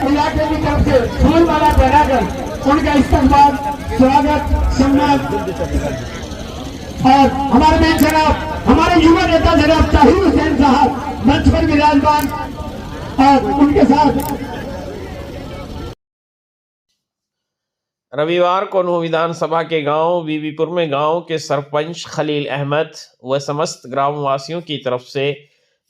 इलाके की तरफ से फूल माला पहनाकर उनका इस्तकबाल, स्वागत, सम्मान और हमारे मेन जनाब, हमारे युवा नेता जनाब ताहिर हुसैन साहब मंच पर विराजमान और उनके साथ रविवार को नूह विधानसभा के गांव बीबीपुर में गांव के सरपंच खलील अहमद व समस्त ग्रामवासियों की तरफ से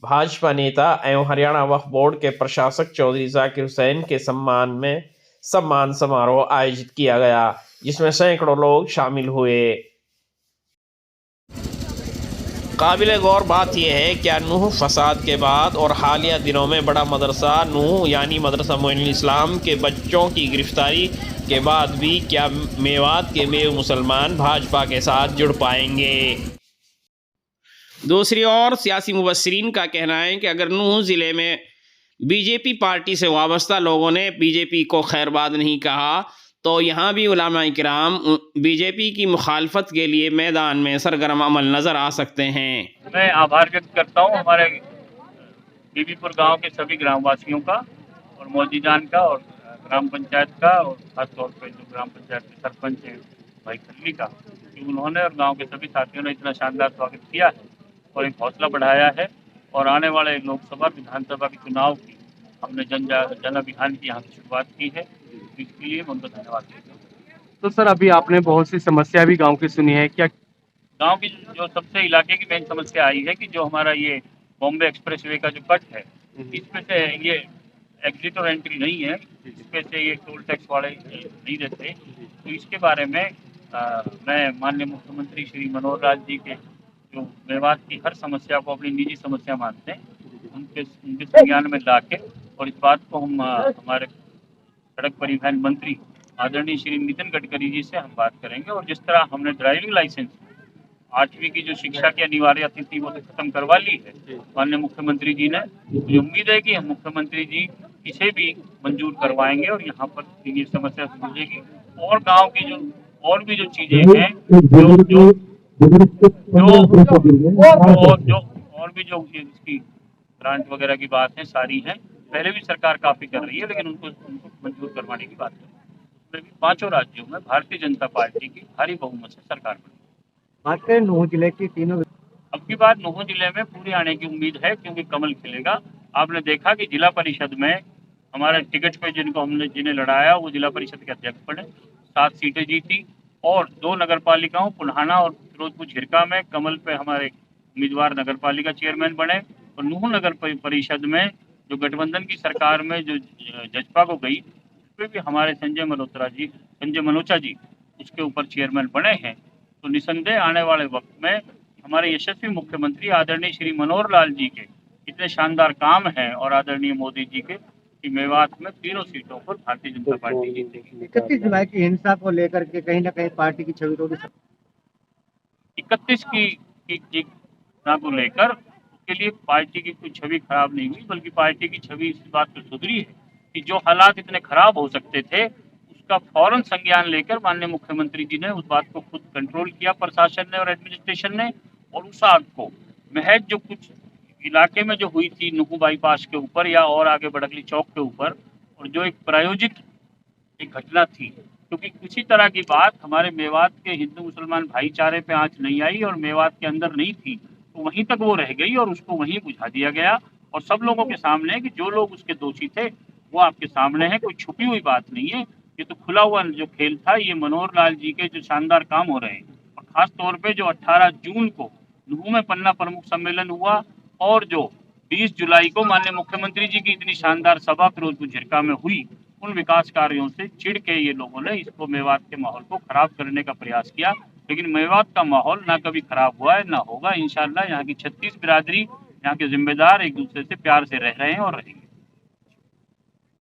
भाजपा नेता एवं हरियाणा वक्फ बोर्ड के प्रशासक चौधरी जाकिर हुसैन के सम्मान में सम्मान समारोह आयोजित किया गया, जिसमें सैकड़ों लोग शामिल हुए। काबिल गौर बात यह है कि नूह फसाद के बाद और हालिया दिनों में बड़ा मदरसा नूह यानी मदरसा मोइनुल इस्लाम के बच्चों की गिरफ्तारी के बाद भी क्या मेवात के मेव मुसलमान भाजपा के साथ जुड़ पाएंगे। दूसरी ओर सियासी मुबस्सिरीन का कहना है कि अगर नूह ज़िले में बीजेपी पार्टी से वाबस्ता लोगों ने बीजेपी को खैरबाद नहीं कहा तो यहाँ भी उलमा इकराम बीजेपी की मुखालफत के लिए मैदान में सरगर्म अमल नज़र आ सकते हैं। मैं आभार व्यक्त करता हूँ हमारे बीबीपुर गांव के सभी ग्रामवासियों का और मौजीजान का और ग्राम पंचायत का और खासतौर पर जो ग्राम पंचायत के सरपंच हैं भाई खल्ली का, कि उन्होंने और गांव के सभी साथियों ने इतना शानदार स्वागत किया है और एक हौसला बढ़ाया है। और आने वाले लोकसभा विधानसभा के चुनाव की हमने जन अभियान की यहाँ से शुरुआत की है, इसके लिए मैं उनको धन्यवाद देता हूँ। तो सर अभी आपने बहुत सी समस्या भी गांव की सुनी है, क्या गांव की जो सबसे इलाके की मेन समस्या आई है कि जो हमारा ये बॉम्बे एक्सप्रेसवे का जो कट है, इसमें से ये एग्जिट और एंट्री नहीं है, इसमें से ये टोल टैक्स वाले नहीं देते, तो इसके बारे में मैं माननीय मुख्यमंत्री श्री मनोहर लाल जी के जो मेवात की हर समस्या को अपनी निजी समस्या मानते हैं, उनके संज्ञान में ला के और इस बात को हम हमारे सड़क परिवहन मंत्री आदरणीय श्री नितिन गडकरी जी से हम बात करेंगे। और जिस तरह हमने ड्राइविंग लाइसेंस 8वीं की जो शिक्षा की अनिवार्यता थी वो तो खत्म करवा ली है माननीय मुख्यमंत्री जी ने, मुझे उम्मीद है कि हम मुख्यमंत्री जी इसे भी मंजूर करवाएंगे और यहाँ पर ये समस्या सुलझेगी। और गांव की जो और भी जो चीजें हैं जो और भी जो इसकी ग्रांट वगैरह की बात है सारी है, पहले भी सरकार काफी कर रही है, लेकिन उनको मंजूर करवाने की बात है। उसमें भी 5 राज्यों में भारतीय जनता पार्टी की भारी बहुमत से सरकार बनी। बात करें नूह जिले की तीनों, अब की बात नूह जिले में पूरी आने की उम्मीद है क्योंकि कमल खिलेगा। आपने देखा कि जिला परिषद में हमारे टिकट पे जिन्हें लड़ाया वो जिला परिषद के अध्यक्ष बने, 7 सीटें जीती और 2 नगर पालिकाओं पुल्हाना और फिरोजपुर झिरका में कमल पे हमारे उम्मीदवार नगर पालिका चेयरमैन बने। और नूह नगर परिषद में जो गठबंधन की सरकार में जो जजपा को गई उस पर भी हमारे संजय मनोचा जी उसके ऊपर चेयरमैन बने हैं। तो निसंदेह आने वाले वक्त में हमारे यशस्वी मुख्यमंत्री आदरणीय श्री मनोहर लाल जी के इतने शानदार काम हैं और आदरणीय मोदी जी के कि मेवात में 3 सीटों पर भारतीय जनता पार्टी जीतेगी। 31 जुलाई की हिंसा को लेकर के कहीं ना कहीं पार्टी की छवि थोड़ी 31 की घटना को लेकर उसके लिए पार्टी की कोई छवि खराब नहीं हुई, बल्कि पार्टी की छवि इस बात पर सुधरी है कि जो हालात इतने खराब हो सकते थे उसका फौरन संज्ञान लेकर माननीय मुख्यमंत्री जी ने उस बात को खुद कंट्रोल किया, प्रशासन ने और एडमिनिस्ट्रेशन ने। और उस आग को महज जो कुछ इलाके में जो हुई थी नुहू बाईपास के ऊपर या और आगे बड़कली चौक के ऊपर, और जो एक प्रायोजित एक घटना थी, क्योंकि किसी तरह की बात हमारे मेवात के हिंदू मुसलमान भाईचारे पे आंच नहीं आई और मेवात के अंदर नहीं थी, तो वहीं तक वो रह गई और उसको वहीं बुझा दिया गया। और सब लोगों के सामने है कि जो लोग उसके दोषी थे वो आपके सामने है, कोई छुपी हुई बात नहीं है, ये तो खुला हुआ जो खेल था। ये मनोहर लाल जी के जो शानदार काम हो रहे हैं और खास तौर पे जो 18 जून को नुहू में पन्ना प्रमुख सम्मेलन हुआ और जो 20 जुलाई को माननीय मुख्यमंत्री जी की इतनी शानदार सभा फिरोजपुर झिरका में हुई, उन विकास कार्यों से चिढ़ के ये लोगों ने इसको मेवात के माहौल को खराब करने का प्रयास किया। लेकिन मेवात का माहौल ना कभी खराब हुआ है ना होगा। इंशाल्लाह यहाँ की 36 बिरादरी, यहाँ के जिम्मेदार एक दूसरे से प्यार से रह रहे हैं और रहेंगे।